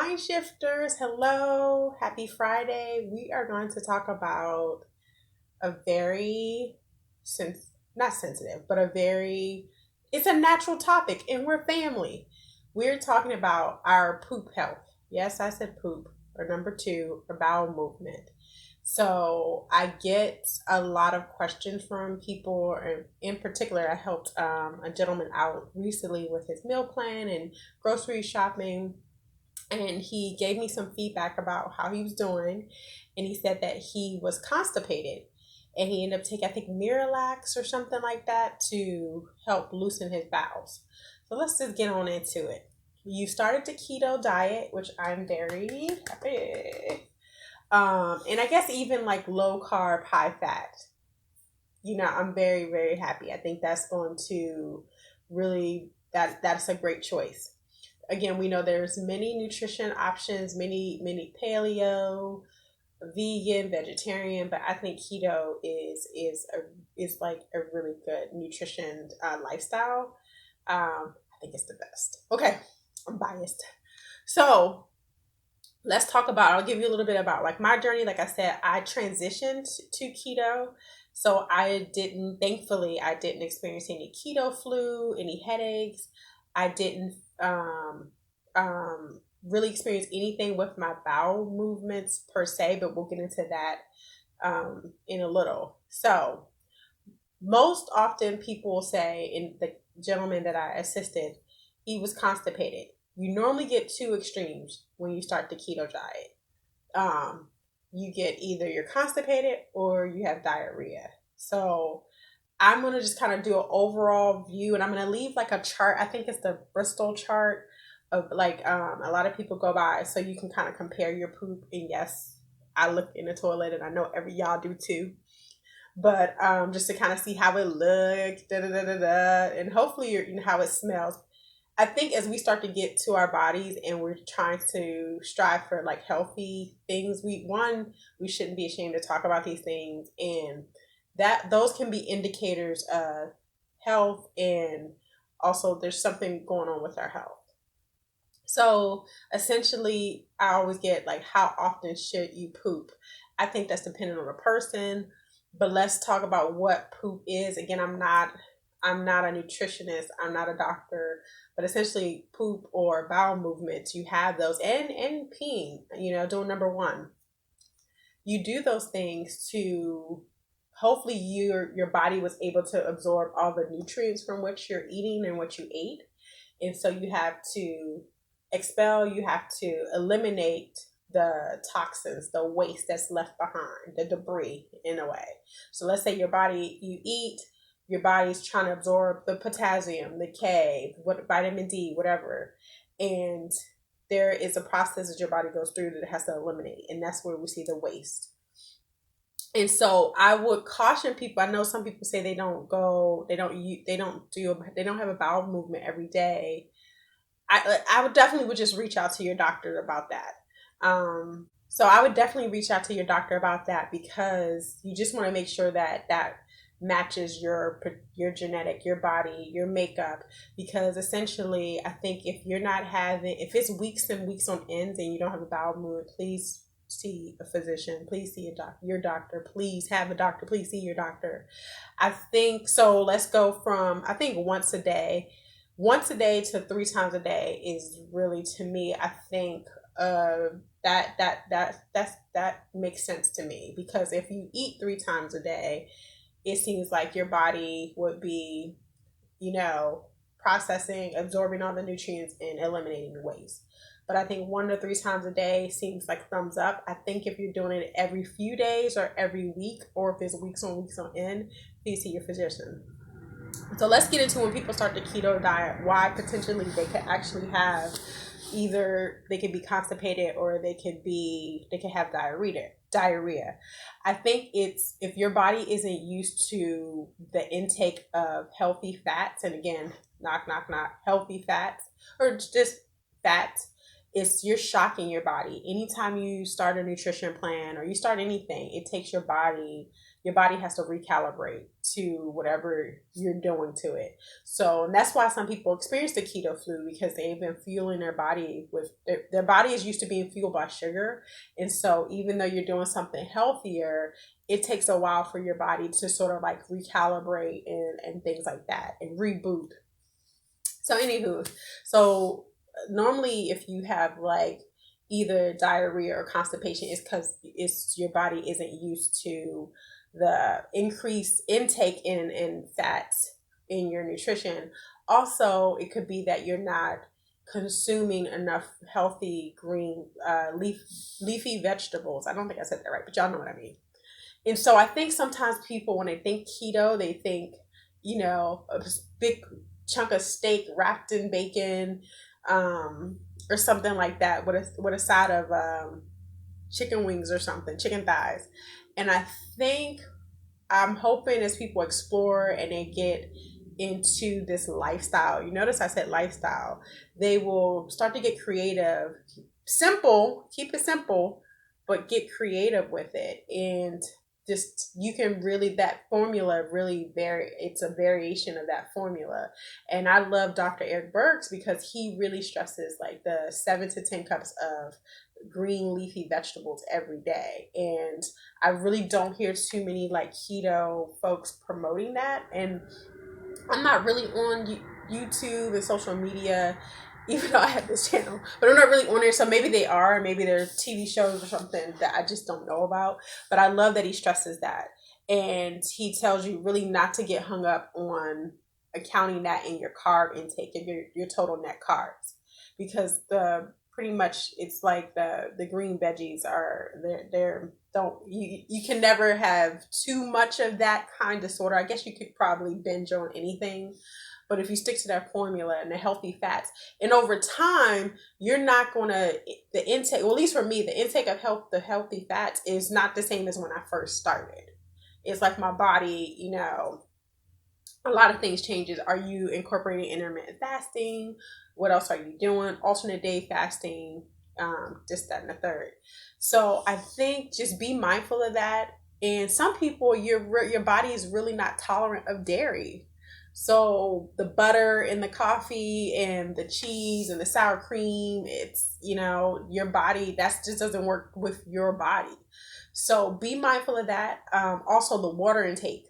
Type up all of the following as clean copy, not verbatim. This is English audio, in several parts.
Mindshifters, hello, happy Friday. We are going to talk about a very not sensitive, but it's a natural topic, and we're family. We're talking about our poop health. Yes, I said poop, or number two, or bowel movement. So I get a lot of questions from people, and in particular, I helped a gentleman out recently with his meal plan and grocery shopping, and he gave me some feedback about how he was doing, and he said that he was constipated, and he ended up taking, I think, Miralax or something like that to help loosen his bowels. So let's just get on into it. You started the keto diet, which I'm very happy. And I guess even like low carb, high fat. I'm very, very happy. I think that's going to really that's a great choice. Again, we know there's many nutrition options, many paleo, vegan, vegetarian, but I think keto is like a really good nutrition lifestyle. I think it's the best. Okay, I'm biased. So let's talk about. I'll give you a little bit about like my journey. Like I said, I transitioned to keto, so Thankfully, I didn't experience any keto flu, any headaches. I didn't really experience anything with my bowel movements per se, but we'll get into that in a little. So, most often people will say, in the gentleman that I assisted, he was constipated. You normally get two extremes when you start the keto diet. You get either you're constipated or you have diarrhea. So, I'm going to just kind of do an overall view, and I'm going to leave like a chart. I think it's the Bristol chart of like a lot of people go by, so you can kind of compare your poop. And yes, I look in the toilet, and I know every y'all do too. But just to kind of see how it looks, and hopefully how it smells. I think as we start to get to our bodies and we're trying to strive for like healthy things, we shouldn't be ashamed to talk about these things, and that those can be indicators of health, and also there's something going on with our health. So essentially, I always get like, how often should you poop? I think that's dependent on the person, but let's talk about what poop is. Again, I'm not a nutritionist, I'm not a doctor, but essentially poop or bowel movements, you have those, and peeing, doing number one. You do those things to hopefully your body was able to absorb all the nutrients from what you're eating and what you ate. And so you have to expel, you have to eliminate the toxins, the waste that's left behind, the debris in a way. So let's say you eat, your body's trying to absorb the potassium, the K, what vitamin D, whatever. And there is a process that your body goes through that it has to eliminate. And that's where we see the waste. And so I would caution people. I know some people say they don't have a bowel movement every day. I would definitely just reach out to your doctor about that. So I would definitely reach out to your doctor about that, because you just want to make sure that that matches your genetic, your body, your makeup. Because essentially, I think if it's weeks and weeks on end and you don't have a bowel movement, please see a physician, please see your doctor, please have a doctor, please see your doctor. I think so. Let's go from, I think, once a day to three times a day is really, to me, I think that makes sense to me. Because if you eat three times a day, it seems like your body would be, processing, absorbing all the nutrients and eliminating waste. But I think 1 to 3 times a day seems like thumbs up. I think if you're doing it every few days or every week, or if it's weeks on end, please see your physician. So let's get into when people start the keto diet, why potentially they could actually have, either they could be constipated or they could have diarrhea. I think it's, if your body isn't used to the intake of healthy fats, and again, knock knock knock, healthy fats or just fats, you're shocking your body. Anytime you start a nutrition plan or you start anything, it takes your body your body has to recalibrate to whatever you're doing to it. So and that's why some people experience the keto flu, because they've been fueling their body with their body is used to being fueled by sugar. And so even though you're doing something healthier, it takes a while for your body to sort of like recalibrate and things like that and reboot. So anywho, so normally if you have like either diarrhea or constipation, it's because it's your body isn't used to the increased intake in fats in your nutrition. Also, it could be that you're not consuming enough healthy green leafy vegetables. I don't think I said that right, but y'all know what I mean. And so I think sometimes people, when they think keto, they think, a big chunk of steak wrapped in bacon, or something like that with a side of chicken wings or something, chicken thighs. And I think I'm hoping as people explore and they get into this lifestyle, you notice I said lifestyle, they will start to get creative. Simple, keep it simple, but get creative with it. And just you can really, that formula really vary, it's a variation of that formula. And I love Dr. Eric Berg's because he really stresses like the 7 to 10 cups of green leafy vegetables every day. And I really don't hear too many like keto folks promoting that. And I'm not really on YouTube and social media, even though I have this channel, but I'm not really on there. So maybe they are, maybe they're TV shows or something that I just don't know about. But I love that he stresses that. And he tells you really not to get hung up on accounting that in your carb intake and your total net carbs, because the pretty much it's like the green veggies are they're don't you can never have too much of that kind of disorder. I guess you could probably binge on anything, but if you stick to that formula and the healthy fats, and over time, you're not going to, the intake, well, at least for me, the intake of the healthy fats is not the same as when I first started. It's like my body, a lot of things changes. Are you incorporating intermittent fasting? What else are you doing? Alternate day fasting, this, that, and the third. So I think just be mindful of that. And some people, your body is really not tolerant of dairy. So the butter and the coffee and the cheese and the sour cream, it's, your body, that just doesn't work with your body. So be mindful of that. Also the water intake.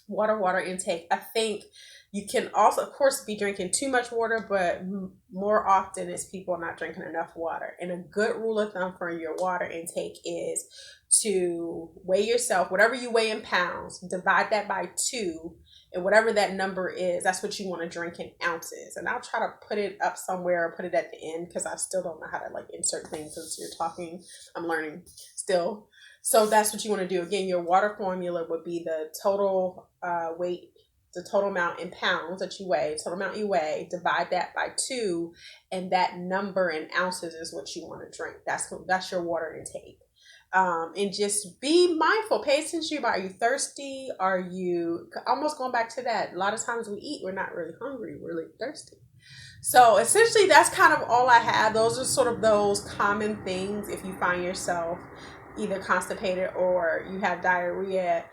Water intake. I think you can also, of course, be drinking too much water, but more often is people not drinking enough water. And a good rule of thumb for your water intake is to weigh yourself, whatever you weigh in pounds, divide that by 2, and whatever that number is, that's what you want to drink in ounces. And I'll try to put it up somewhere or put it at the end, because I still don't know how to like insert things as you're talking. I'm learning still. So that's what you want to do. Again, your water formula would be the total weight, the total amount in pounds that you weigh, total amount you weigh, divide that by 2, and that number in ounces is what you want to drink. That's your water intake. And just be mindful, pay attention to your body. Are you thirsty? Are you, almost going back to that, a lot of times we eat, we're not really hungry, we're really thirsty. So essentially that's kind of all I have. Those are sort of those common things if you find yourself either constipated or you have diarrhea.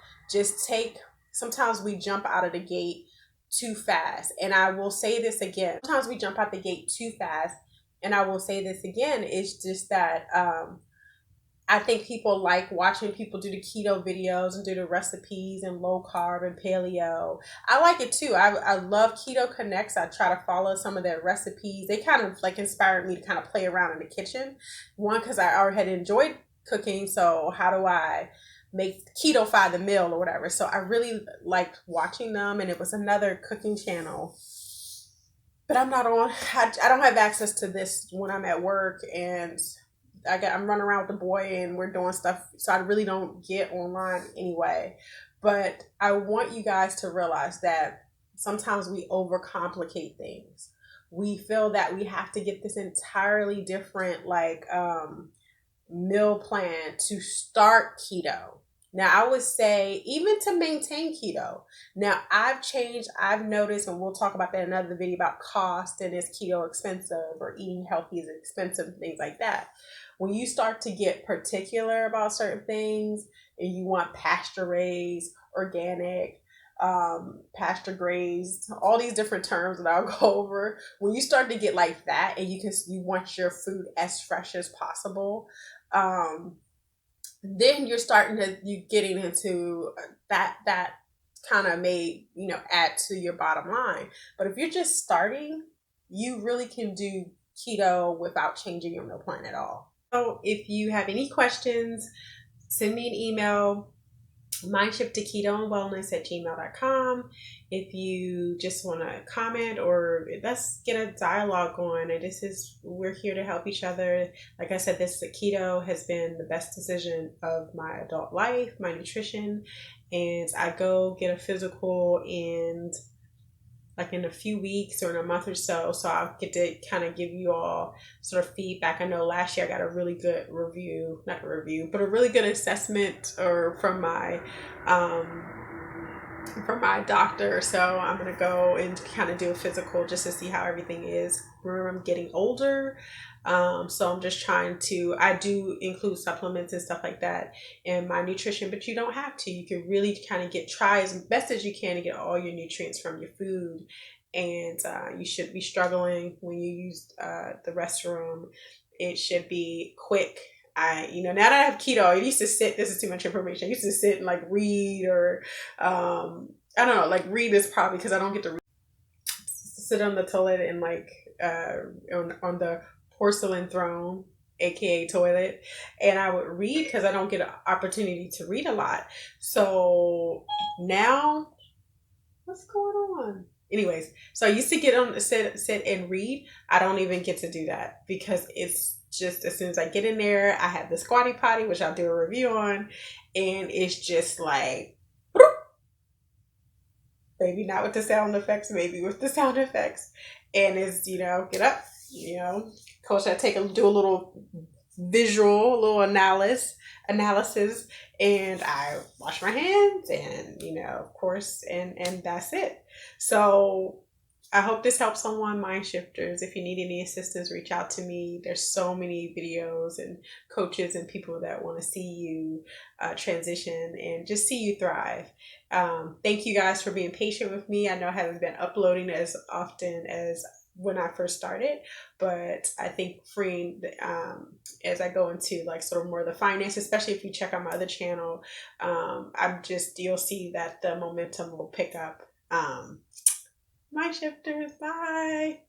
Sometimes we jump out of the gate too fast. And I will say this again, sometimes we jump out the gate too fast. And I will say this again, it's just that I think people like watching people do the keto videos and do the recipes and low carb and paleo. I like it too. I love Keto Connects. I try to follow some of their recipes. They kind of like inspired me to kind of play around in the kitchen. One, because I already had enjoyed cooking. So how do I make keto-fy the meal or whatever? So I really liked watching them. And it was another cooking channel, but I'm not on, I don't have access to this when I'm at work, and I'm running around with the boy and we're doing stuff. So I really don't get online anyway. But I want you guys to realize that sometimes we overcomplicate things. We feel that we have to get this entirely different, meal plan to start keto. Now, I would say even to maintain keto. Now, I've changed, I've noticed, and we'll talk about that in another video about cost and is keto expensive or eating healthy is expensive, things like that. When you start to get particular about certain things and you want pasture raised, organic, pasture grazed, all these different terms that I'll go over. When you start to get like that, and you want your food as fresh as possible, um, then you getting into that kind of may add to your bottom line. But if you're just starting, you really can do keto without changing your meal plan at all. So if you have any questions, send me an email, mindshiftedketoandwellness@gmail.com. If you just want to comment or let's get a dialogue going, and we're here to help each other. Like I said, this keto has been the best decision of my adult life, my nutrition, and I go get a physical in a few weeks or in a month or so. So I'll get to kind of give you all sort of feedback. I know last year I got a really good review, not a review, but a really good assessment or from my doctor. So I'm going to go and kind of do a physical just to see how everything is. Remember, I'm getting older. So I'm just I do include supplements and stuff like that in my nutrition, but you don't have to. You can really kind of try as best as you can to get all your nutrients from your food. And you should be struggling when you use the restroom. It should be quick. Now that I have keto, I used to sit, this is too much information. I used to sit and read or, I don't know, read is probably because I don't get to read. Sit on the toilet and on the porcelain throne, aka toilet, and I would read because I don't get an opportunity to read a lot. So now, what's going on? Anyways, so I used to get on sit and read. I don't even get to do that because it's just as soon as I get in there, I have the squatty potty, which I'll do a review on, and it's just maybe not with the sound effects, maybe with the sound effects, and it's get up, coach, I do a little visual, a little analysis, and I wash my hands, and of course, and that's it. So I hope this helps someone. Mindshifters, if you need any assistance, reach out to me. There's so many videos and coaches and people that want to see you transition and just see you thrive. Thank you guys for being patient with me. I know I haven't been uploading as often as when I first started, but I think freeing as I go into sort of more of the finance, especially if you check out my other channel, you'll see that the momentum will pick up. Mindshifters, bye.